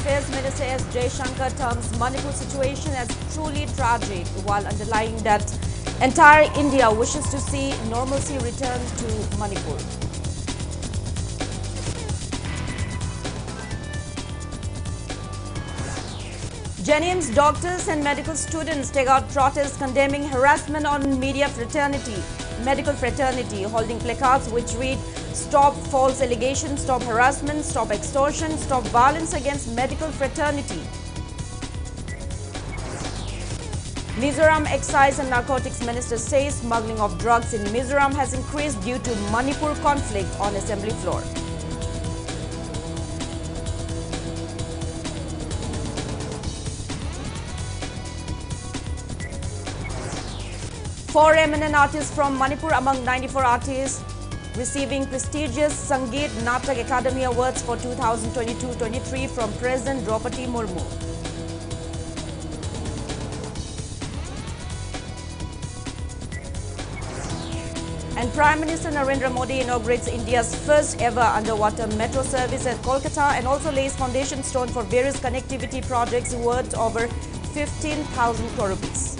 Affairs Minister S. JOYSHREE terms Manipur situation as truly tragic, while underlining that entire India wishes to see normalcy return to Manipur. JNM's doctors and medical students take out protests condemning harassment on medical fraternity, holding placards which read, "Stop false allegations, stop harassment, stop extortion, stop violence against medical fraternity." Mizoram Excise and Narcotics Minister says smuggling of drugs in Mizoram has increased due to Manipur conflict on assembly floor. Four eminent artists from Manipur among 94 artists receiving prestigious Sangeet Natak Academy Awards for 2022-23 from President Draupadi Murmu. And Prime Minister Narendra Modi inaugurates India's first ever underwater metro service at Kolkata and also lays foundation stone for various connectivity projects worth over 15,000 crore rupees.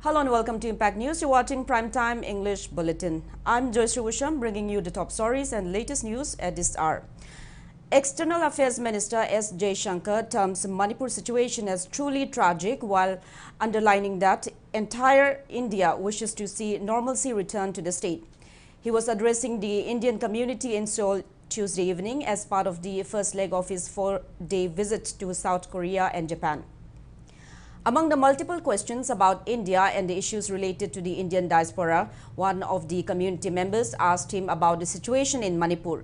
Hello and welcome to Impact News. You're watching Primetime English Bulletin. I'm JOYSHREE USHAM, bringing you the top stories and latest news at this hour. External Affairs Minister S. JOYSHREE terms Manipur situation as truly tragic, while underlining that entire India wishes to see normalcy return to the state. He was addressing the Indian community in Seoul Tuesday evening as part of the first leg of his 4-day visit to South Korea and Japan. Among the multiple questions about India and the issues related to the Indian diaspora, one of the community members asked him about the situation in Manipur.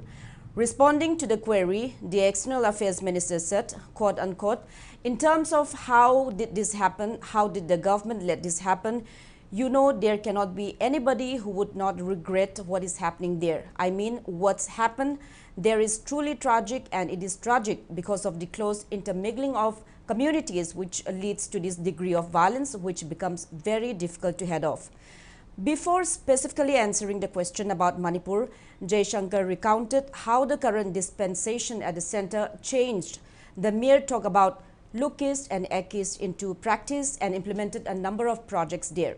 Responding to the query, the External Affairs Minister said, quote unquote, "In terms of how did this happen, how did the government let this happen, you know there cannot be anybody who would not regret what is happening there. I mean, what's happened there is truly tragic, and it is tragic because of the close intermingling of communities, which leads to this degree of violence, which becomes very difficult to head off." Before specifically answering the question about Manipur, JOYSHREE recounted how the current dispensation at the center changed the mere talk about look east and act east into practice and implemented a number of projects there.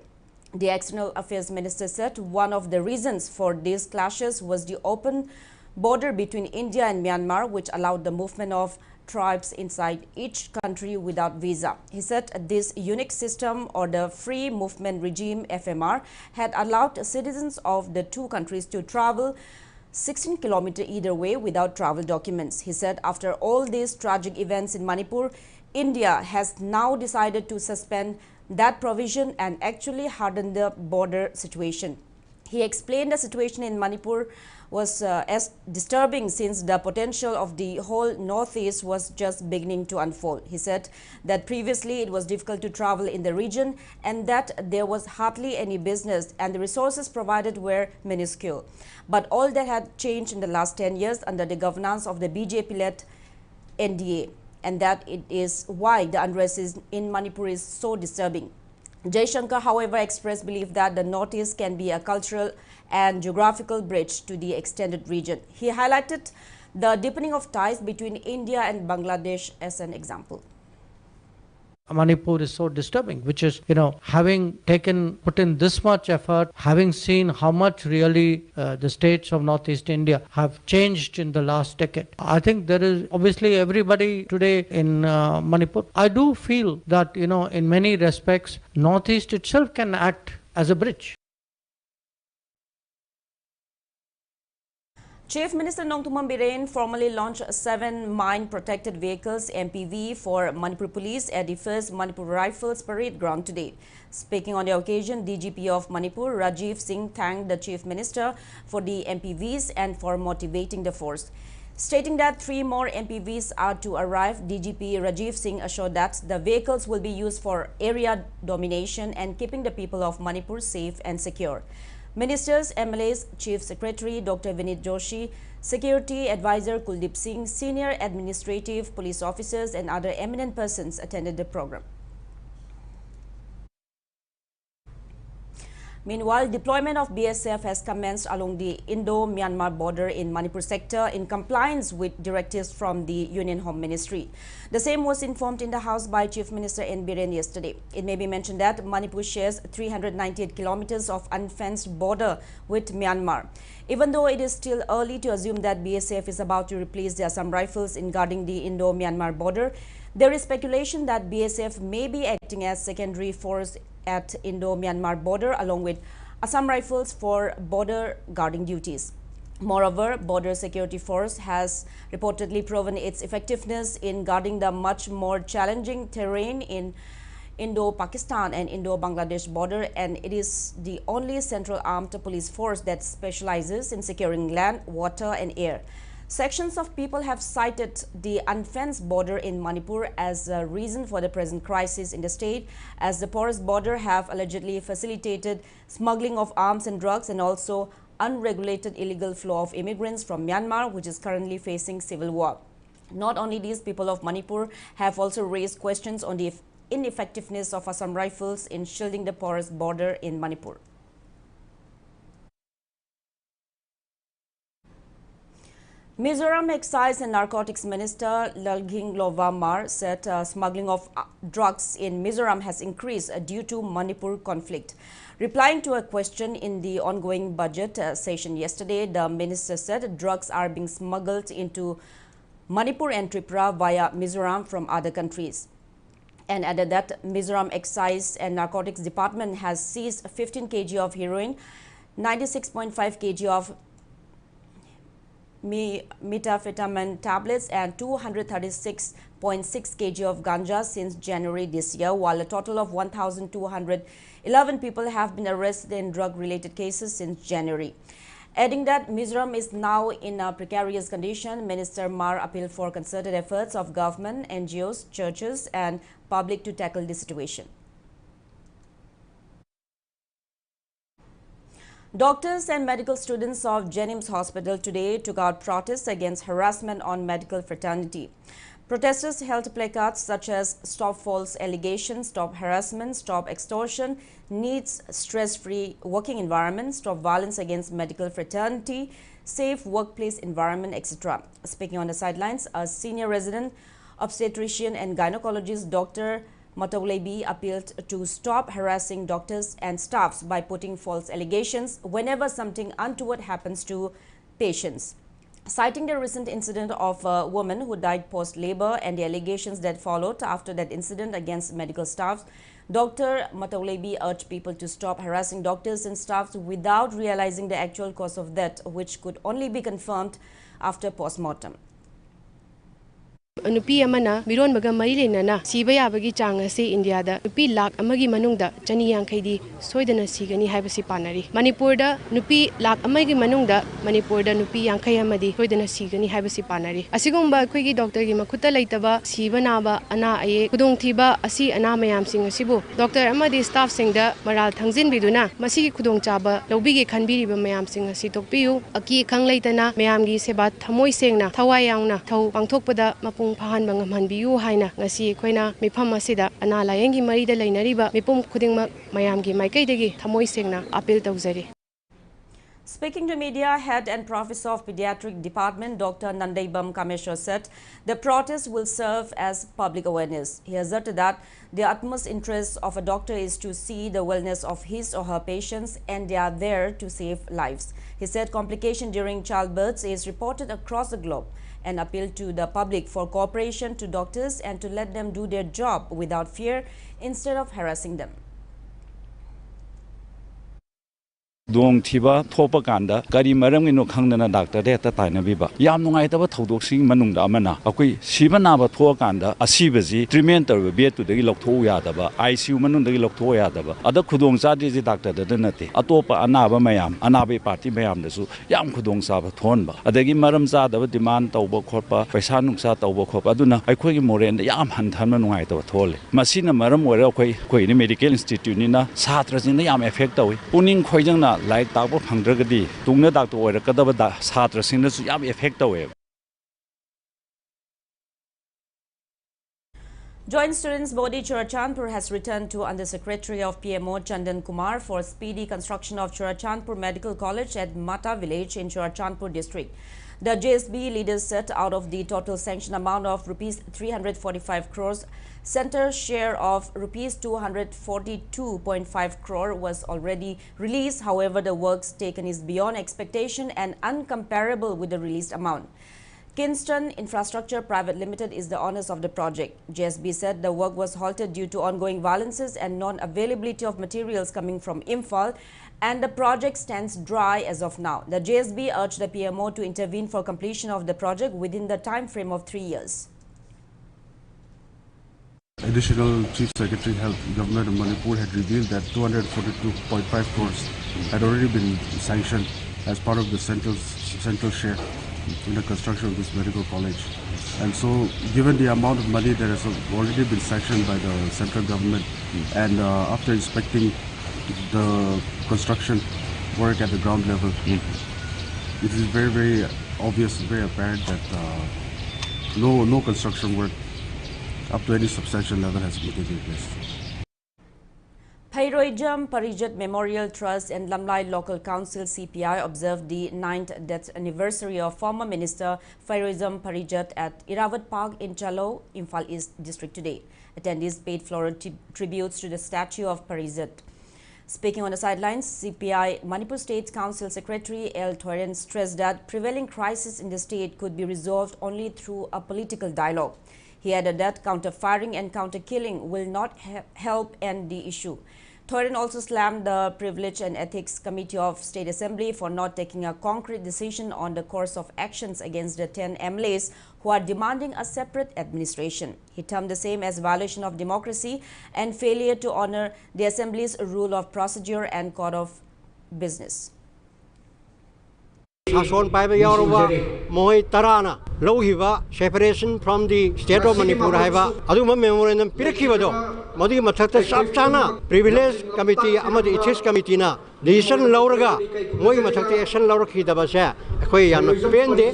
The External Affairs Minister said one of the reasons for these clashes was the open border between India and Myanmar, which allowed the movement of tribes inside each country without visa. He said this unique system, or the Free Movement Regime FMR, had allowed citizens of the two countries to travel 16 kilometers either way without travel documents. He said after all these tragic events in Manipur, India has now decided to suspend that provision and actually harden the border situation. He explained the situation in Manipur was as disturbing since the potential of the whole northeast was just beginning to unfold. He said that previously it was difficult to travel in the region and that there was hardly any business and the resources provided were minuscule. But all that had changed in the last 10 years under the governance of the BJP-led NDA, and that it is why the unrest in Manipur is so disturbing. JOYSHREE, however, expressed belief that the Northeast can be a cultural and geographical bridge to the extended region. He highlighted the deepening of ties between India and Bangladesh as an example. Manipur is so disturbing, which is, having put in this much effort, having seen how much really the states of Northeast India have changed in the last decade. I think there is obviously everybody today in Manipur. I do feel that, in many respects, Northeast itself can act as a bridge. Chief Minister Nongthummam Biren formally launched 7 mine-protected vehicles MPV for Manipur Police at the first Manipur Rifles Parade ground today. Speaking on the occasion, DGP of Manipur, Rajiv Singh, thanked the Chief Minister for the MPVs and for motivating the force. Stating that 3 more MPVs are to arrive, DGP Rajiv Singh assured that the vehicles will be used for area domination and keeping the people of Manipur safe and secure. Ministers, MLAs, Chief Secretary Dr. Vinit Joshi, Security Advisor Kuldeep Singh, senior administrative police officers and other eminent persons attended the program. Meanwhile, deployment of BSF has commenced along the Indo-Myanmar border in Manipur sector in compliance with directives from the Union Home Ministry. The same was informed in the House by Chief Minister N. Biren yesterday. It may be mentioned that Manipur shares 398 kilometers of unfenced border with Myanmar. Even though it is still early to assume that BSF is about to replace the Assam Rifles in guarding the Indo-Myanmar border, there is speculation that BSF may be acting as secondary force at Indo-Myanmar border along with Assam Rifles for border guarding duties. Moreover, Border Security Force has reportedly proven its effectiveness in guarding the much more challenging terrain in Indo-Pakistan and Indo-Bangladesh border, and it is the only central armed police force that specializes in securing land, water and air. Sections of people have cited the unfenced border in Manipur as a reason for the present crisis in the state, as the porous border have allegedly facilitated smuggling of arms and drugs and also unregulated illegal flow of immigrants from Myanmar, which is currently facing civil war. Not only these, people of Manipur have also raised questions on the ineffectiveness of Assam Rifles in shielding the porous border in Manipur. Mizoram Excise and Narcotics Minister Lalghinglova Mar said smuggling of drugs in Mizoram has increased due to Manipur conflict. Replying to a question in the ongoing budget session yesterday, the minister said drugs are being smuggled into Manipur and Tripura via Mizoram from other countries, and added that Mizoram Excise and Narcotics Department has seized 15 kg of heroin, 96.5 kg of methamphetamine tablets and 236.6 kg of ganja since January this year, while a total of 1,211 people have been arrested in drug-related cases since January. Adding that Mizoram is now in a precarious condition, Minister Mar appealed for concerted efforts of government, NGOs, churches and public to tackle the situation. Doctors and medical students of Jennings Hospital today took out protests against harassment on medical fraternity. Protesters held placards such as "Stop false allegations, stop harassment, stop extortion, needs stress-free working environment, stop violence against medical fraternity, safe workplace environment, etc." Speaking on the sidelines, a senior resident obstetrician and gynecologist, Dr. Matawlebi, appealed to stop harassing doctors and staffs by putting false allegations whenever something untoward happens to patients. Citing the recent incident of a woman who died post-labor and the allegations that followed after that incident against medical staff, Dr. Matawlebi urged people to stop harassing doctors and staffs without realizing the actual cause of death, which could only be confirmed after post-mortem. Nupi amana miron maga mari lenana siba yabagi chang ase India da nupi lakh amagi manungda chani yankhaidi soidana sigani haibasi panari. Manipur da nupi lakh amagi manungda Manipur da nupi yankhai amadi soidana sigani haibasi panari. Asigumba akhoi doctor gi makhuta leitaba siba naba ana aye kudong thiba asi ana mayam sing asibu doctor amadi staff singda maral thangjin biduna masigi kudong chaba lobigi khanbiri ba mayam sing asi tokpiu aki khang leitana mayam gi seba thamoi sengna thawai yaungna thau pangthokpada mapung Pahan bangaman biyu haina ngasi koina mifam asida ana layengi marida lainariba mipum khudingmak mayamgi maikaidagi thamoi sengna appeal tawjari. Speaking to media, Head and Professor of Pediatric Department Dr. Nandaibam Kameshwar said the protest will serve as public awareness. He asserted that the utmost interest of a doctor is to see the wellness of his or her patients, and they are there to save lives. He said complication during childbirth is reported across the globe, and appealed to the public for cooperation to doctors and to let them do their job without fear instead of harassing them. Dong thiba thopa kanda kari maram ngino khangdana doctor de ta taina biba yam nungai taba thodok sing manung da amana akoi siba na ba tho kanda asibaji treatment tar be tu de lok tho ya da ba ICU manung de lok tho ya da ba ada khudong cha de doctor da nate atopa anaba mayam anabe party mayam da su yam khudong sa ba thon ba adagi maram cha da demand tawba khotpa paisa nungsa tawba khop aduna akhoi gi moren da yam han than nungai taba thole masina maram ora khoi ni medical institute ni na satra jin da yam effect tawi puning khoijang na like Dr. Pandragadi, Tungna Dr. or Kadabada, Satra Sinas, effect away. Joint Students Body Churachandpur has returned to Undersecretary of PMO Chandan Kumar for speedy construction of Churachandpur Medical College at Mata village in Churachandpur district. The JSB leaders said out of the total sanction amount of rupees 345 crores, centre's share of rupees 242.5 crore was already released. However, the works taken is beyond expectation and uncomparable with the released amount. Kingston Infrastructure Private Limited is the owners of the project. JSB said the work was halted due to ongoing violences and non-availability of materials coming from Imphal, and the project stands dry as of now. The JSB urged the PMO to intervene for completion of the project within the time frame of 3 years. Additional Chief Secretary Health Government of Manipur had revealed that 242.5 crores had already been sanctioned as part of the central share in the construction of this medical college. And so, given the amount of money that has already been sanctioned by the central government, and after inspecting the construction work at the ground level, it is very, very obvious, very apparent that no construction work up to any substantial level has been taking place. Phairoizam Parijat Memorial Trust and Lamlai Local Council CPI observed the 9th death anniversary of former Minister Phairoizam Parijat at Iravat Park in Chalo, Imphal East District today. Attendees paid floral tributes to the statue of Parijat. Speaking on the sidelines, CPI Manipur State Council Secretary L. Thoren stressed that prevailing crisis in the state could be resolved only through a political dialogue. He added that counter-firing and counter-killing will not help end the issue. Thoren also slammed the Privilege and Ethics Committee of State Assembly for not taking a concrete decision on the course of actions against the 10 MLAs who are demanding a separate administration. He termed the same as violation of democracy and failure to honor the Assembly's rule of procedure and code of business. Shason Paiba Yaruba, Moy Tarana, Lohiva, separation from the state of Manipur Haiva, Aduma Memorandum Pirikivado, Modi Matata Sapchana, Privilege Committee, Amadi Ethics Committee, decision Lauraga, Moy Matata Action Lauraki Dabasha, Koyan, Pende,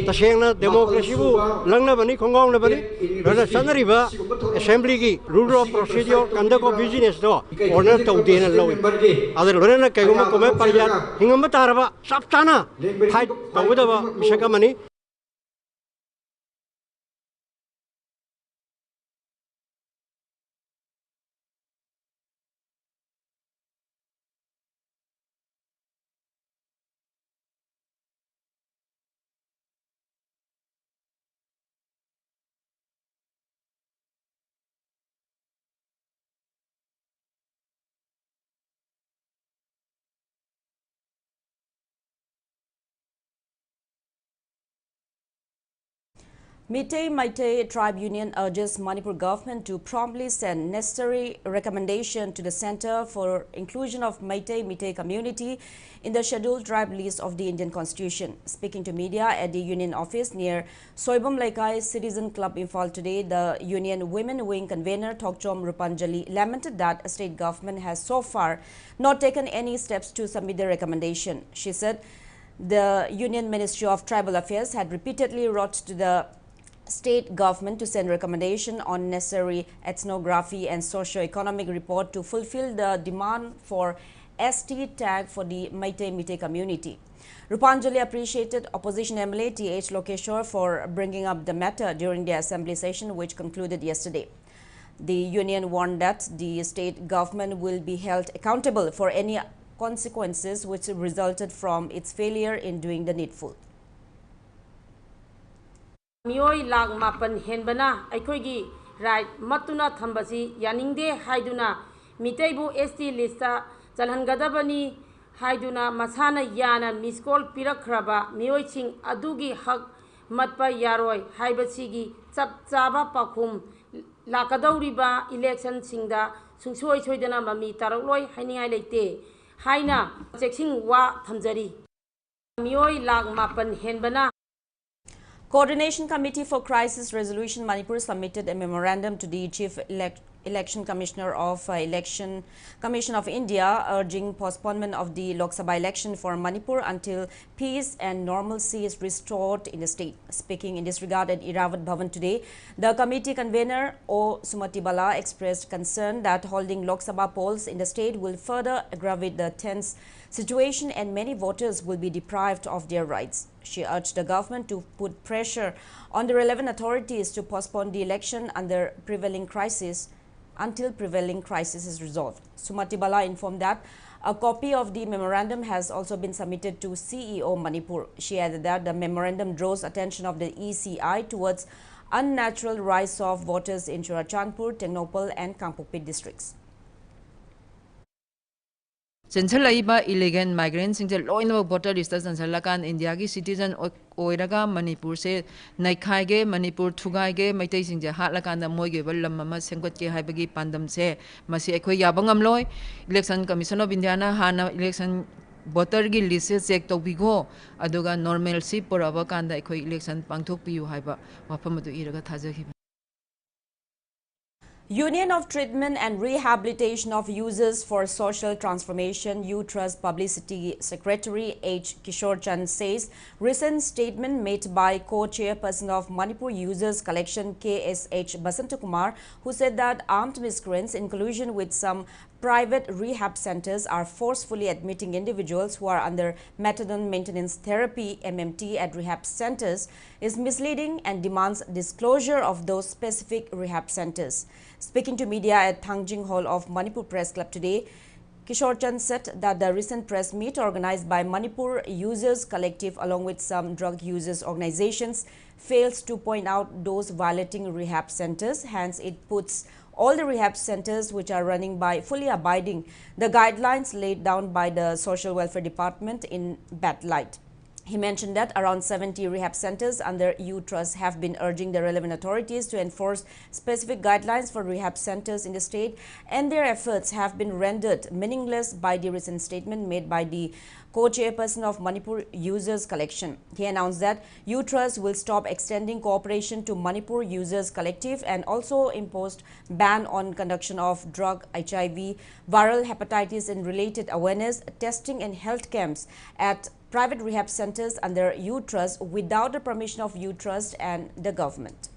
Tashena, Democracy, Langnabani, Kongong Nabani, Rana Sanariva, Assembly, rule of procedure, conduct of business, honor to Dana Lowy. Other Rana Kaguma Kome Pariat, Hingamatara, Sapchana. Fight Pawudava Mishakamani. Meitei Tribe Union urges Manipur government to promptly send necessary recommendation to the Center for Inclusion of Meitei community in the scheduled tribe list of the Indian Constitution. Speaking to media at the union office near Soibam Laikai Citizen Club Imphal today, the union women wing convener Thokchom Rupanjali lamented that a state government has so far not taken any steps to submit the recommendation. She said the Union Ministry of Tribal Affairs had repeatedly wrote to the state government to send recommendation on necessary ethnography and socio-economic report to fulfill the demand for ST tag for the Meitei community. Rupanjali appreciated opposition MLA T.H. Lokeshwar for bringing up the matter during the assembly session which concluded yesterday. The union warned that the state government will be held accountable for any consequences which resulted from its failure in doing the needful. Mioi lag mapan henbana aikoigi right matuna thambasi yaningde haiduna mitaibu ST lista chalhangadabani haiduna masana yana miskol pirakraba mioi ching adugi hak matpa yaroi haibasigi chap chaba pakhum lakadauriba election singda sungsoi soidana mami tarakloi hainingai leite haina checking wa thamjari mioi lag mapan henbana. Coordination Committee for Crisis Resolution Manipur submitted a memorandum to the Chief Election Commissioner of Election Commission of India urging postponement of the Lok Sabha election for Manipur until peace and normalcy is restored in the state. Speaking in this regard at Iravat Bhavan today, the committee convener O. Sumati Bala expressed concern that holding Lok Sabha polls in the state will further aggravate the tense situation and many voters will be deprived of their rights. She urged the government to put pressure on the relevant authorities to postpone the election until prevailing crisis is resolved. Sumati Bala informed that a copy of the memorandum has also been submitted to CEO Manipur. She added that the memorandum draws attention of the ECI towards unnatural rise of voters in Churachandpur, Ternopal and Kangpokpi districts. Centralaiba illegal migrants in the law in the border list as Lakan India citizen Oiraga Manipur se Naikaige Manipur Tugaige Maite in the Hatlakan the Moyable Mama Senkoke Hibagi Pandam se Masi Ekwe Yabangam Loy Election Commission of Indiana Hana election voter gi list check to bigo aduga normalcy por abakanda Ekwe election Pangtok Piu Hiba Wapamadu Iraga Tazahi. Union of Treatment and Rehabilitation of Users for Social Transformation UTrust Publicity Secretary H. Kishore Chand says recent statement made by co-chairperson of Manipur Users Collection KSH Basantakumar, who said that armed miscreants in collusion with some private rehab centers are forcefully admitting individuals who are under methadone maintenance therapy MMT at rehab centers is misleading and demands disclosure of those specific rehab centers. Speaking to media at Thangjing Hall of Manipur Press Club today, Kishore Chand said that the recent press meet organized by Manipur Users Collective along with some drug users organizations fails to point out those violating rehab centers. Hence, it puts all the rehab centers which are running by fully abiding the guidelines laid down by the Social Welfare Department in bad light. He mentioned that around 70 rehab centers under UTrust have been urging the relevant authorities to enforce specific guidelines for rehab centers in the state, and their efforts have been rendered meaningless by the recent statement made by the co-chairperson of Manipur Users Collection. He announced that UTrust will stop extending cooperation to Manipur Users Collective and also imposed ban on conduction of drug, HIV, viral hepatitis and related awareness, testing and health camps at private rehab centers under UTrust without the permission of UTrust and the government.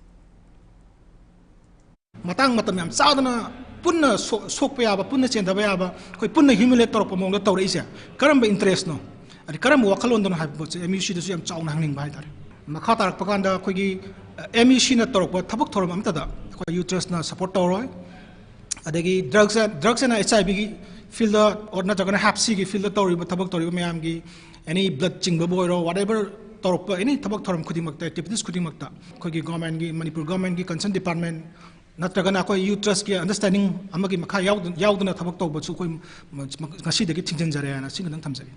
Matang matam yam saadana punna sokpa yaba punna chendaba yaba koi punna humiliate torpa mongda tawra isa karamba interest no ari karamba wakalon don haib botse MUC da yam chauna hangning bai dar makha tarak pakanda koi gi MUC na torpa thabak thoram amta da koi UTrust na support tawroi adagi drugs na HIV gi field or na jagana hapsi gi field tawri thabak tawri mayam gi any blood chingba boy ro whatever torpa any thabak thoram khudimak ta activities khudimak ta koi gi government gi Manipur government gi concerned department natragana koi UTrust ki understanding amagi makha yauduna thabak tawba chu koi ngasi dagi thingjanjare na singadang thamjari.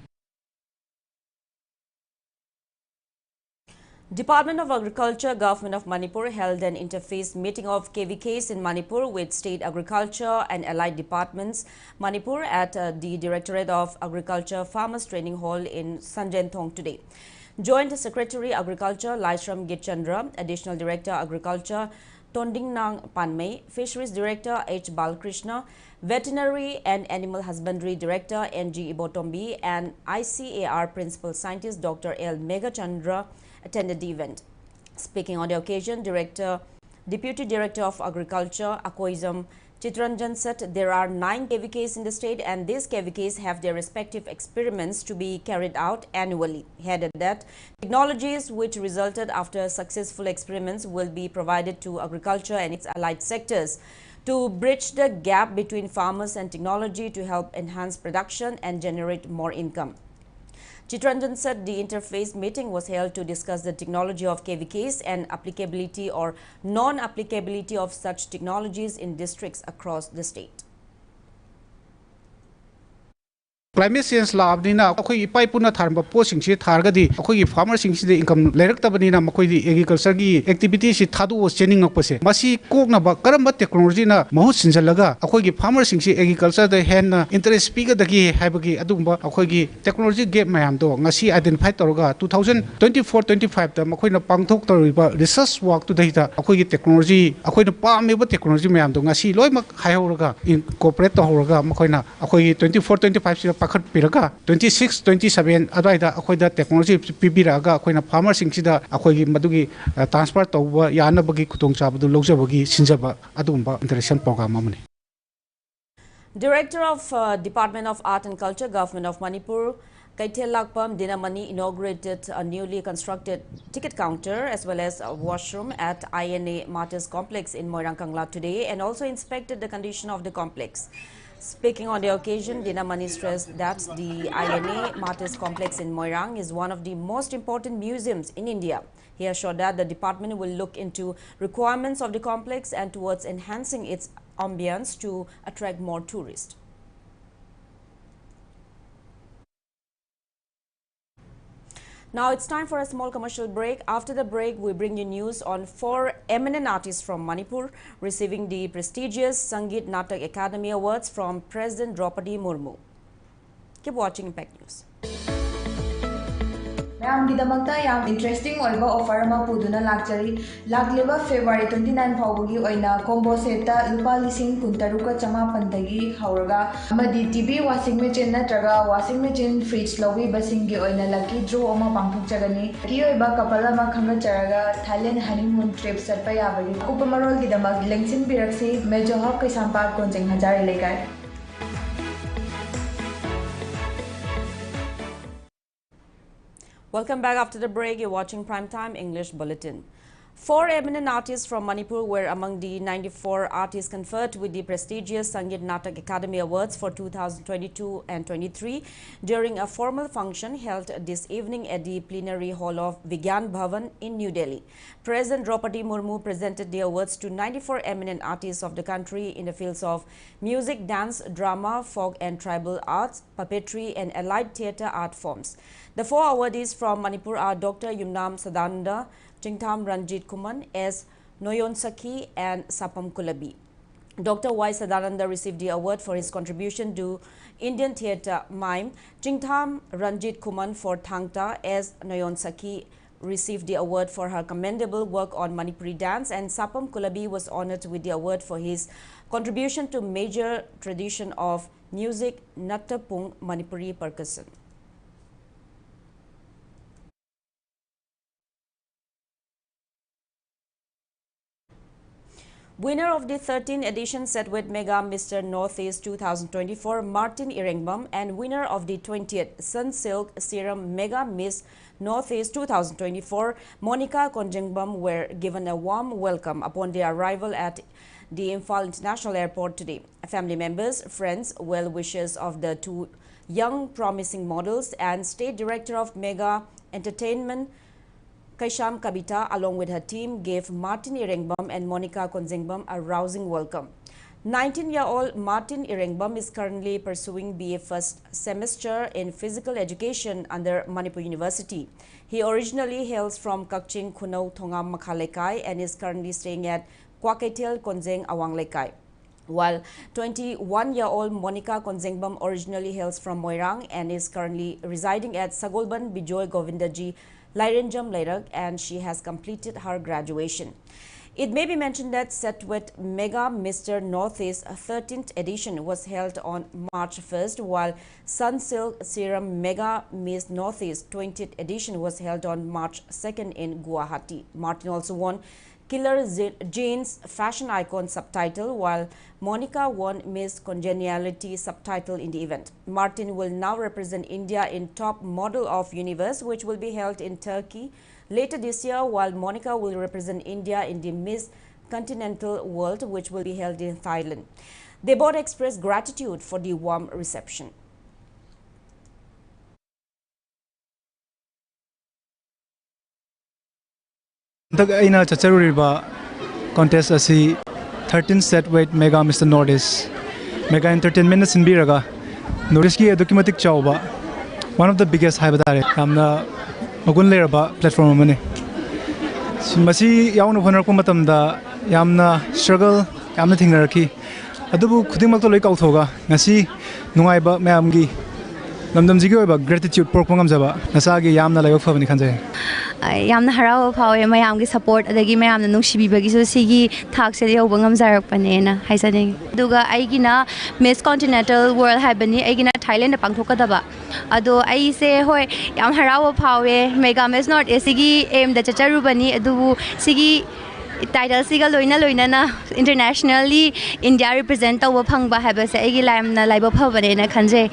Department of Agriculture, Government of Manipur held an interface meeting of KVKs in Manipur with State Agriculture and Allied Departments Manipur at the Directorate of Agriculture Farmers Training Hall in Sanjenthong today. Joint Secretary Agriculture Laishram Gitchandra, Additional Director Agriculture Tondingnang Panmei, Fisheries Director H. Balkrishna, Veterinary and Animal Husbandry Director N.G. Ibotombi and ICAR Principal Scientist Dr. L. Megachandra attended the event. Speaking on the occasion, Deputy Director of Agriculture Akoizam Chitranjan said there are 9 KVKs in the state and these KVKs have their respective experiments to be carried out annually. He added that technologies which resulted after successful experiments will be provided to agriculture and its allied sectors to bridge the gap between farmers and technology to help enhance production and generate more income. Chitranjan said the interface meeting was held to discuss the technology of KVKs and applicability or non-applicability of such technologies in districts across the state. climate change laabnina akhoi ipai puna tharba po singsi thargadi akhoi gi farmer singsi de income leraktabani makhoi di agriculture gi activity si thadu chening akpase masi kokna ba karamba technology na mahut sinjalaga akhoi gi farmer singsi agriculture da hen interest piga dagi haibagi adumba akhoi gi technology gap mayam do ngasi identify toroga 2024-25 da makhoi na pangthok toriba research work to data akhoi gi technology akhoi na pameba technology mayam do ngasi loimak haihoroga incorporate to horoga makhoi na akhoi gi 24-25 si pakhat piraga 26-27 adwaida akhoi da technology pibiraga akhoi na farmer singsi da akhoi gi madugi transfer tawba yana bagi khutong chabadu lojabagi sinjaba adumba interaction program amani. Director of Department of Art and Culture, Government of Manipur, Kaithel Lakpam Dinamani inaugurated a newly constructed ticket counter as well as a washroom at INA Martyrs Complex in Moirang Kangla today and also inspected the condition of the complex. Speaking on the occasion, Dinamani stressed that the INA Martyrs Complex in Moirang is one of the most important museums in India. He assured that the department will look into requirements of the complex and towards enhancing its ambience to attract more tourists. Now it's time for a small commercial break. After the break, we bring you news on 4 eminent artists from Manipur receiving the prestigious Sangeet Natak Academy Awards from President Draupadi Murmu. Keep watching Impact News. ꯃꯌꯥꯝꯒꯤꯗꯃꯛꯇ ꯌꯥꯝ interesting ꯑꯣꯏꯕ offer ꯑꯃ ꯄꯨꯗꯨꯅ ꯂꯥꯛꯆꯔꯤ ꯂꯥꯛꯂꯤꯕ ꯐꯦꯕ꯭ꯔꯨꯋꯥꯔꯤ 29 ꯐꯥꯎꯕꯒꯤ ꯑꯣꯏꯅ combo ꯁꯦꯠꯇ ꯂꯨꯄꯥ 13,990 ꯍꯧꯔꯒ ꯑꯃꯗꯤ ꯇꯤꯚꯤ ꯋꯥꯁꯤꯡ ꯃꯦꯆꯤꯟ ꯅꯠꯇ꯭ꯔꯒ ꯋꯥꯁꯤꯡ ꯃꯦꯆꯤꯟ ꯐ꯭ꯔꯤꯖ ꯂꯧꯕꯤꯕꯁꯤꯡꯒꯤ ꯑꯣꯏꯅ ꯂꯛꯀꯤ ꯗ꯭ꯔꯣ ꯑꯃ ꯄꯥꯡꯊꯣꯛꯆꯒꯅꯤ ꯂꯛꯀꯤ ꯑꯣꯏꯕ ꯀꯄꯜ ꯑꯃ ꯈꯟꯒꯠꯆꯔꯒ ꯊꯥꯏꯂꯦꯟ ꯍꯅꯤꯃꯨꯟ ꯇ꯭ꯔꯤꯞ ꯆꯠꯄ ꯌꯥꯕꯒꯤ ꯑꯀꯨꯞꯄ ꯃꯔꯣꯜꯒꯤꯗꯃꯛ ꯂꯦꯡꯁꯤꯟꯕꯤꯔꯛꯁꯤ ꯃꯦꯖꯣ ꯍꯕ ꯀꯩꯁꯥꯝꯄꯥꯠ ꯀꯣꯟꯖꯦꯡ ꯍꯖꯥꯔꯤ ꯂꯩꯀꯥꯏ. Welcome back after the break. You're watching Primetime English Bulletin. 4 eminent artists from Manipur were among the 94 artists conferred with the prestigious Sangeet Natak Academy Awards for 2022 and 23 during a formal function held this evening at the plenary hall of Vigyan Bhavan in New Delhi. President Draupadi Murmu presented the awards to 94 eminent artists of the country in the fields of music, dance, drama, folk and tribal arts, puppetry and allied theatre art forms. The 4 awardees from Manipur are Dr. Yumnam Sadananda, Chingtham Ranjit Kuman, S. Noyon Sakhi and Sapam Kulabi. Dr. Y. Sadananda received the award for his contribution to Indian theatre mime. Chingtham Ranjit Kuman for Thangta, S. Noyon Sakhi received the award for her commendable work on Manipuri dance, and Sapam Kulabi was honored with the award for his contribution to major tradition of music, Nattapung Manipuri percussion. Winner of the 13th edition Setwet Mega Mr. Northeast 2024, Martin Irengbam, and winner of the 20th Sunsilk Serum Mega Miss Northeast 2024, Monica Konjengbam, were given a warm welcome upon their arrival at the Imphal International Airport today. Family members, friends, well-wishers of the 2 young promising models and State Director of Mega Entertainment, Kaisham Kabita, along with her team, gave Martin Irengbam and Monica Konjengbam a rousing welcome. 19-year-old Martin Irengbam is currently pursuing BA first semester in physical education under Manipur University. He originally hails from Kakching Khunau Thongam Makhalekai and is currently staying at Kwaketil Konjeng Awang Lekai. While 21-year-old Monica Konjengbam originally hails from Moirang and is currently residing at Sagolban Bijoy Govindaji Lairenjam Lairak, and she has completed her graduation. It may be mentioned that Setwet Mega Mr. Northeast 13th edition was held on March 1st, while Sunsilk Serum Mega Miss Northeast 20th edition was held on March 2nd in Guwahati. Martin also won Killer Jeans Fashion Icon subtitle, while Monica won Miss Congeniality subtitle in the event. Martin will now represent India in Top Model of Universe, which will be held in Turkey later this year, while Monica will represent India in the Miss Continental World, which will be held in Thailand. They both expressed gratitude for the warm reception. ꯑꯩꯅ ꯆꯠꯆꯔꯨꯔꯤꯕ contest ꯑꯁꯤ 13 Setwet Mega Mr. Northeast Mega Entertainment ꯁꯤꯟꯕꯤꯔꯒ Notice ki documentic chawba one of the biggest haibadare yamna magun leraba platform amane. Masi yaunu phanar ko matamda yamna struggle yamna thingnaraki. Adubu khudingmak to loi kauthoga ngasi nungaiba mayamgi lamdamji gi oiba gratitude porkmangam jaba nasagi yamna layo phabani khanjai. Yamna haraw phawe mayamgi support adagi mayamna nungsibibagi so sigi thak se yoba ngamjarakpane na haisaning duga aigina Miss Continental World haibani aigina Thailand pangthokadaba ado ai se hoi yam haraw phawe mega Miss North sigi aim da chacharubani adu sigi title siga loina na internationally India represent tawa phangba haiba se aigi laimna laiba phabane na khanje.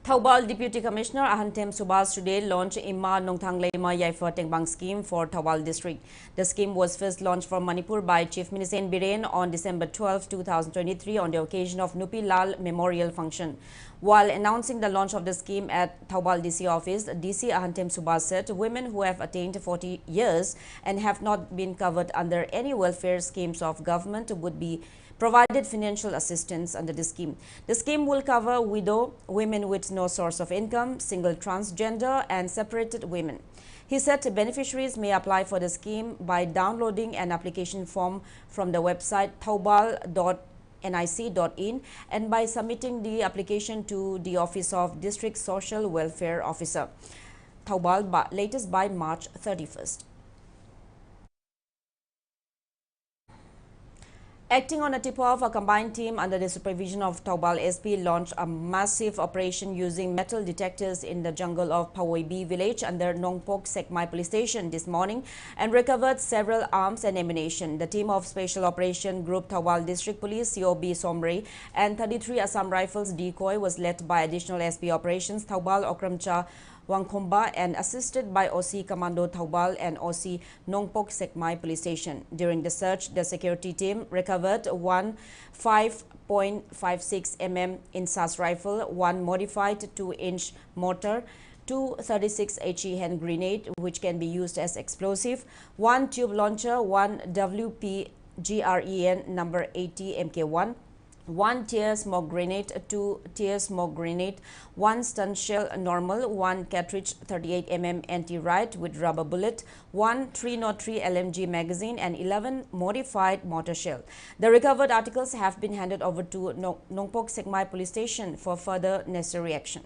Thoubal Deputy Commissioner Ahantem Subhas today launched Imma Nongthang Leima Yaifa Tengbang scheme for Thoubal district. The scheme was first launched for Manipur by Chief Minister Biren on December 12, 2023 on the occasion of Nupi Lal Memorial Function. While announcing the launch of the scheme at Thoubal DC office, DC Ahantem Subhas said women who have attained 40 years and have not been covered under any welfare schemes of government would be provided financial assistance under the scheme. The scheme will cover widow, women with no source of income, single transgender and separated women. He said beneficiaries may apply for the scheme by downloading an application form from the website thoubal.nic.in and by submitting the application to the Office of District Social Welfare Officer, Thoubal, latest by March 31st. Acting on a tip-off, a combined team under the supervision of Thoubal SP launched a massive operation using metal detectors in the jungle of Pawoibi village under Nongpok Sekmai police station this morning and recovered several arms and ammunition. The team of Special Operation Group Thoubal District Police COB Somre and 33 Assam Rifles decoy was led by additional SP operations Thoubal Okramcha Wangkhomba and assisted by OC Commando Thoubal and OC Nongpok Sekmai police station. During the search, the security team recovered one 5.56 mm Insas rifle, one modified 2-inch mortar, two 36 HE hand grenade which can be used as explosive, one tube launcher, one WP GREN number 80 MK1, one tear smoke grenade, two tear smoke grenade, one stun shell normal, one cartridge 38 mm anti-riot with rubber bullet, one 303 LMG magazine and 11 modified mortar shell. The recovered articles have been handed over to Nongpok Sekmai police station for further necessary action.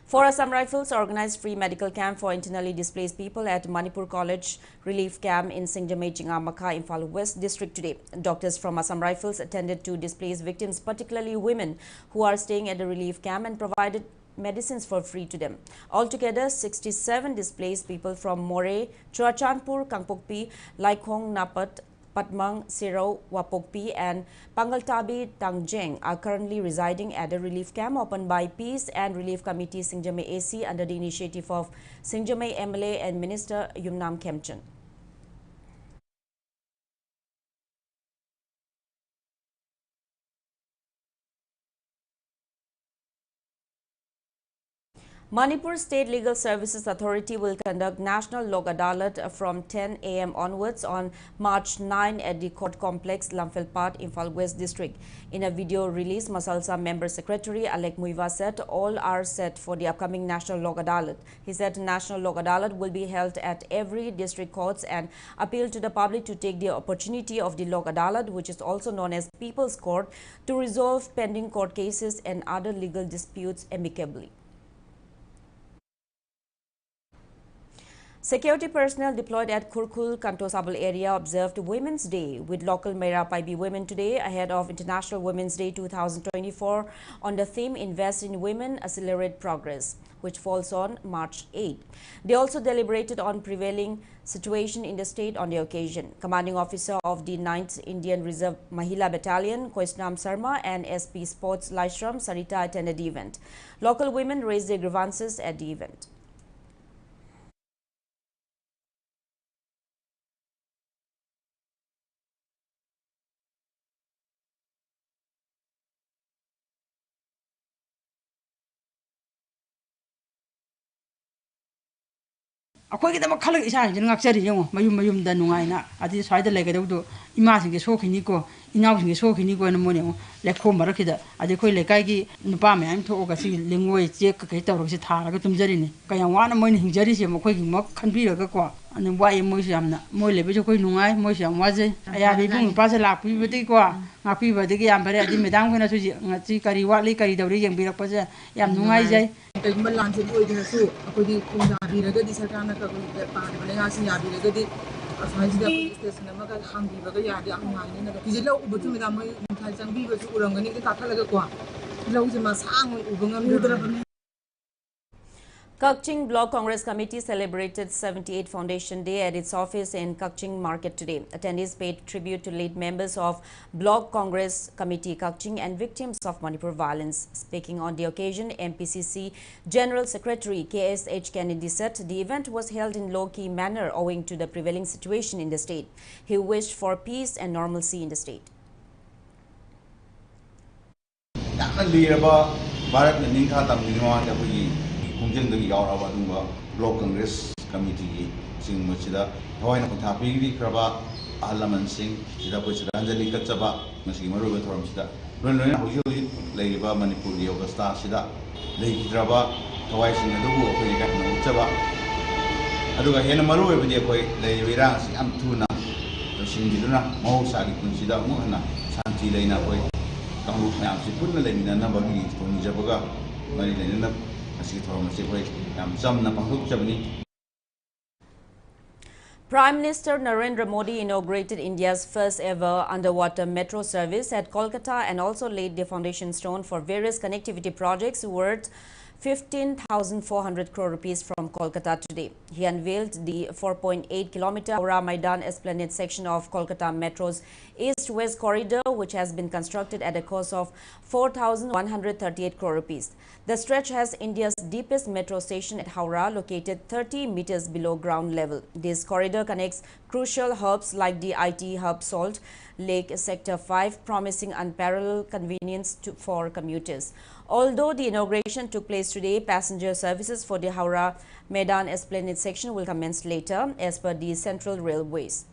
4 Assam Rifles organized free medical camp for internally displaced people at Manipur College Relief Camp in Singjamei Chingamaka, Imphal West District today. Doctors from Assam Rifles attended to displaced victims, particularly women who are staying at the relief camp, and provided medicines for free to them. Altogether, 67 displaced people from More, Chuachandpur, Kangpokpi, Laikhong, Napat, Patmang, Sirau, Wapokpi and Pangaltabi, Tangjeng are currently residing at a relief camp opened by Peace and Relief Committee Singjamei AC under the initiative of Singjamei MLA and Minister Yumnam Khemchand. Manipur State Legal Services Authority will conduct National Lok Adalat from 10 a.m. onwards on March 9 at the Court Complex, Lamphel-Pat, Imphal West District. In a video release, Masalsa Member Secretary Alek Muiva said all are set for the upcoming National Lok Adalat. He said National Lok Adalat will be held at every district courts and appealed to the public to take the opportunity of the Lok Adalat, which is also known as People's Court, to resolve pending court cases and other legal disputes amicably. Security personnel deployed at Kurkul Kantosabal area observed Women's Day with local Mera Paibi women today ahead of International Women's Day 2024 on the theme Invest in Women, Accelerate Progress, which falls on March 8. They also deliberated on prevailing situation in the state on the occasion. Commanding officer of the 9th Indian Reserve Mahila Battalion, Koisnam Sarma, and SP Sports Laishram Sarita attended the event. Local women raised their grievances at the event. ꯑꯩꯈꯣꯏꯒꯤꯗꯃꯛ ꯈꯜꯂꯒ ꯏꯁꯥꯁꯤꯡꯁꯤꯅ ꯉꯥꯛꯆꯔꯤ ꯌꯦꯡꯉꯣ ꯃꯌꯨꯝꯗ ꯅꯨꯡꯉꯥꯏꯅ ꯑꯗꯩ ꯁ꯭ꯋꯥꯏꯗ ꯂꯩꯒꯗꯧꯗꯣ ꯏꯃꯥꯁꯤꯡꯁꯦ ꯁꯣꯛꯈꯤꯅꯤꯀꯣ ꯏꯅꯥꯎꯁꯤꯡꯁꯦ ꯁꯣꯛꯈꯤꯅꯤꯀꯣꯅ ꯃꯣꯏꯅ ꯌꯦꯡꯉꯣ ꯂꯩꯈꯣꯝ ꯃꯔꯛꯁꯤꯗ ꯑꯗꯩ ꯑꯩꯈꯣꯏ ꯂꯩꯀꯥꯏꯒꯤ ꯅꯨꯄꯥ ꯃꯌꯥꯝ ꯊꯣꯛꯑꯒ ꯁꯤ ꯂꯩꯉꯣꯏ ꯆꯦꯛ ꯀꯩ ꯇꯧꯔꯒ ꯊꯥꯔꯒ ꯇꯨꯝꯖꯔꯤꯅꯤ ꯀꯌꯥꯝ ꯋꯥꯅ ꯃꯣꯏꯅ ꯍꯤꯡꯖꯔꯤꯁꯦ ꯃꯈꯣꯏꯒꯤꯃꯛ ꯈꯟꯕꯤꯔꯒꯀꯣ ꯑꯗꯨꯝ ꯋꯥꯏꯑꯦ ꯃꯣꯏꯁꯨ ꯌꯥꯝꯅ ꯃꯣꯏ ꯂꯩꯕꯁꯨ ꯑꯩꯈꯣꯏ ꯅꯨꯡꯉꯥꯏ ꯃꯣꯏꯁꯨ ꯌꯥꯝ ꯋꯥꯖꯩ ꯑꯌꯥꯕ ꯏꯕꯨꯡ ꯅꯨꯄꯥꯁꯦ ꯂꯥꯛꯄꯤꯕꯗꯒꯤꯀꯣ ꯉꯥꯛꯄꯤꯕꯗꯒꯤ ꯌꯥꯝ ꯐꯔꯦ ꯑꯗꯩ ꯃꯦꯗꯥꯝꯈꯣꯏꯅꯁꯨ ꯉꯁꯤ ꯀꯔꯤ ꯋꯥꯠꯂꯤ ꯀꯔꯤ ꯇꯧꯔꯤ ꯌꯦꯡꯕꯤꯔꯛꯄꯁꯦ ꯌꯥꯝ ꯅꯨꯡꯉꯥꯏꯖꯩ ꯀꯩꯒꯨꯝꯕ ꯂꯥꯟꯆꯠ ꯑꯣꯏꯗ꯭ꯔꯁꯨ ꯑꯩꯈꯣꯏꯒꯤ ꯈꯣꯡ ꯌꯥꯕꯤꯔꯒꯗꯤ ꯁꯔꯀꯥꯔꯅ ꯄꯥꯟꯕ ꯂꯩꯉꯥꯛꯁꯤꯡ ꯌꯥꯕꯤꯔꯒꯗꯤ ꯑꯁ꯭ꯋꯥꯏꯁꯤꯗ ꯑꯩꯈꯣꯏꯒꯤ ꯁ꯭ꯇꯦꯁꯟ ꯑꯃꯒ ꯍꯥꯡꯕꯤꯕꯒ ꯌꯥꯔꯗꯤ ꯌꯥꯝ ꯅꯨꯡꯉꯥꯏꯅꯤꯅ ꯍꯧꯖꯤꯛ ꯂꯧ ꯎꯕꯁꯨ ꯃꯦꯗꯥꯝ ꯃꯣꯏ ꯅꯨꯡꯁꯥ ꯆꯪꯕꯤꯕꯁꯨ ꯎꯔꯝꯒꯅꯤ ꯀꯥꯈꯠꯂꯒꯀꯣ ꯂꯧꯁꯦ ꯃꯁꯥꯡ ꯑꯣꯏ ꯎꯕ ꯉꯝꯗ꯭ꯔꯕꯅꯤ. Kaching Block Congress Committee celebrated 78th Foundation Day at its office in Kaching Market today. Attendees paid tribute to late members of Block Congress Committee Kaching and victims of Manipur violence. Speaking on the occasion, MPCC General Secretary KSH Kennedy said the event was held in low-key manner owing to the prevailing situation in the state. He wished for peace and normalcy in the state. ꯈꯣꯡꯖꯪꯗꯒꯤ ꯌꯥꯎꯔꯕ ꯑꯗꯨꯒꯨꯝꯕ block Congress ꯀꯃꯤꯇꯤꯒꯤ ꯁꯤꯡꯕꯁꯤꯗ ꯊꯋꯥꯏꯅ ꯄꯟꯊꯥ ꯄꯤꯕꯤꯈ꯭ꯔꯕ ꯑꯍꯜ ꯂꯃꯟꯁꯤꯡ ꯁꯤꯗ ꯑꯩꯈꯣꯏ ꯁ꯭ꯔꯗꯥꯟꯖꯂꯤ ꯀꯠꯆꯕ ꯃꯁꯤꯒꯤ ꯃꯔꯨꯑꯣꯏꯕ ꯊꯧꯔꯝꯁꯤꯗ ꯂꯣꯏꯅ ꯍꯧꯖꯤꯛ ꯂꯩꯔꯤꯕ ꯃꯅꯤꯄꯨꯔꯒꯤ ꯑꯣꯒꯁꯇꯥ ꯑꯁꯤꯗ ꯂꯩꯈꯤꯗ꯭ꯔꯕ ꯊꯋꯥꯏꯁꯤꯡ ꯑꯗꯨꯕꯨ ꯑꯩꯈꯣꯏ ꯀꯟꯅ ꯎꯠꯆꯕ ꯑꯗꯨꯒ ꯍꯦꯟꯅ ꯃꯔꯨꯑꯣꯏꯕꯗꯤ ꯑꯩꯈꯣꯏ ꯂꯩꯔꯤꯕ ꯏꯔꯥꯡ ꯑꯁꯤ ꯌꯥꯝ ꯊꯨꯅ ꯂꯣꯏꯁꯤꯟꯈꯤꯗꯨꯅ ꯃꯍꯧꯁꯥꯒꯤ ꯄꯨꯟꯁꯤꯗ ꯑꯃꯨꯛ ꯍꯟꯅ ꯁꯥꯟꯇꯤ ꯂꯩꯅ ꯑꯩꯈꯣꯏ ꯀꯥꯡꯂꯨꯞ ꯃꯌꯥꯝꯁꯤ ꯄꯨꯟꯅ ꯂꯩꯃꯤꯟꯅꯅꯕꯒꯤ ꯊꯧꯅꯤꯖꯕꯒ ꯃꯔꯤ ꯂꯩꯅꯅ Prime Minister Narendra Modi inaugurated India's first ever underwater metro service at Kolkata and also laid the foundation stone for various connectivity projects worth 15,400 crore rupees from Kolkata today. He unveiled the 4.8-kilometer Howrah Maidan Esplanade section of Kolkata Metro's east-west corridor, which has been constructed at a cost of 4,138 crore rupees. The stretch has India's deepest metro station at Howrah, located 30 meters below ground level. This corridor connects crucial hubs like the IT hub Salt Lake Sector 5, promising unparalleled convenience for commuters. Although the inauguration took place today, passenger services for the Howrah Maidan Esplanade section will commence later as per the Central Railways.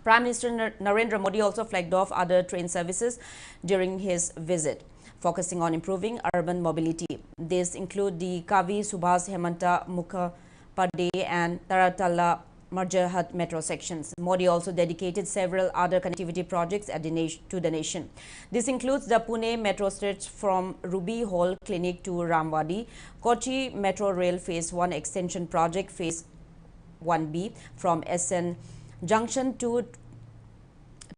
Prime Minister Narendra Modi also flagged off other train services during his visit, focusing on improving urban mobility. These include the Kavi Subhas Hemanta Mukhopadhyay and Taratala Marjahat metro sections. Modi also dedicated several other connectivity projects to the nation. This includes the Pune metro stretch from Ruby Hall Clinic to Ramwadi, Kochi Metro Rail Phase 1 extension project Phase 1B from SN Junction to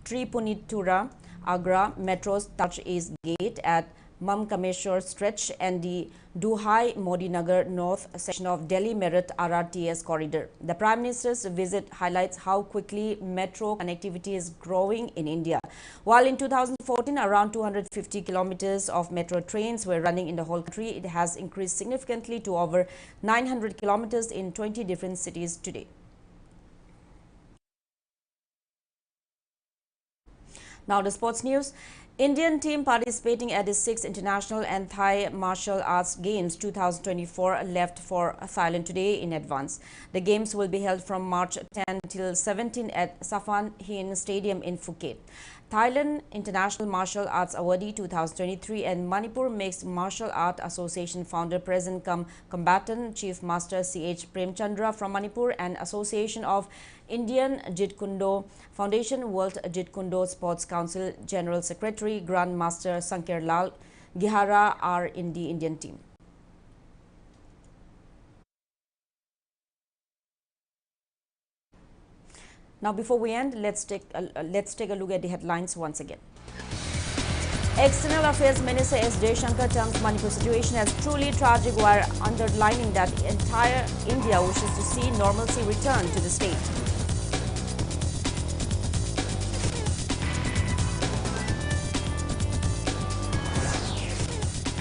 Tripunitura, Agra Metro's Touch East Gate at Mamkameshwar stretch and the Duhai Modi Nagar North section of Delhi Meerut RRTS corridor. The Prime Minister's visit highlights how quickly metro connectivity is growing in India. While in 2014 around 250 kilometers of metro trains were running in the whole country, it has increased significantly to over 900 kilometers in 20 different cities today. Now the sports news. Indian team participating at the 6th International and Thai Martial Arts Games 2024 left for Thailand today in advance. The games will be held from March 10 till 17 at Safan Hin Stadium in Phuket. Thailand International Martial Arts Awardee 2023 and Manipur Mixed Martial Art Association founder present combatant Chief Master C.H. Premchandra from Manipur and Association of Indian Jeet Kune Do Foundation World Jeet Kune Do Sports Council General Secretary Grand Master Sankar Lal Gihara are in the Indian team. Now, before we end, let's take a look at the headlines once again. External Affairs Minister S. Jaishankar terms Manipur situation as truly tragic while underlining that entire India wishes to see normalcy return to the state.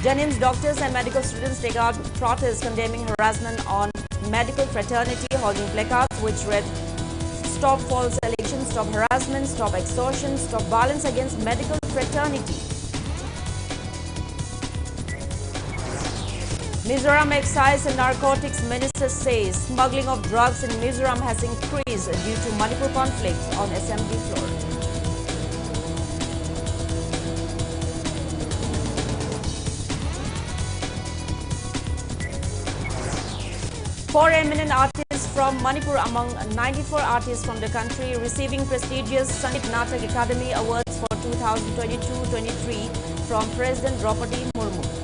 Janim's doctors and medical students take out protests condemning harassment on medical fraternity, holding placards which read, "Stop false allegations, stop harassment, stop extortion, stop violence against medical fraternity." Mizoram Excise and Narcotics Minister says smuggling of drugs in Mizoram has increased due to Manipur conflict on assembly floor. Four eminent artists from Manipur among 94 artists from the country receiving prestigious Sangit Natak Academy Awards for 2022-23 from President Draupadi Murmu.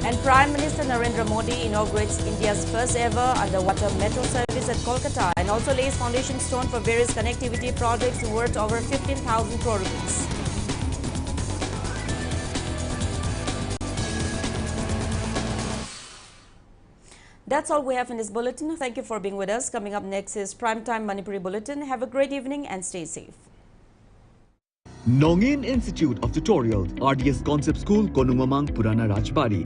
And Prime Minister Narendra Modi inaugurates India's first ever underwater metro service at Kolkata and also lays foundation stone for various connectivity projects worth over 15,000 crore rupees. That's all we have in this bulletin. Thank you for being with us. Coming up next is Primetime Manipuri Bulletin. Have a great evening and stay safe. Nongin Institute of Tutorials, RDS Concept School, Konumamang, Purana Rajbari.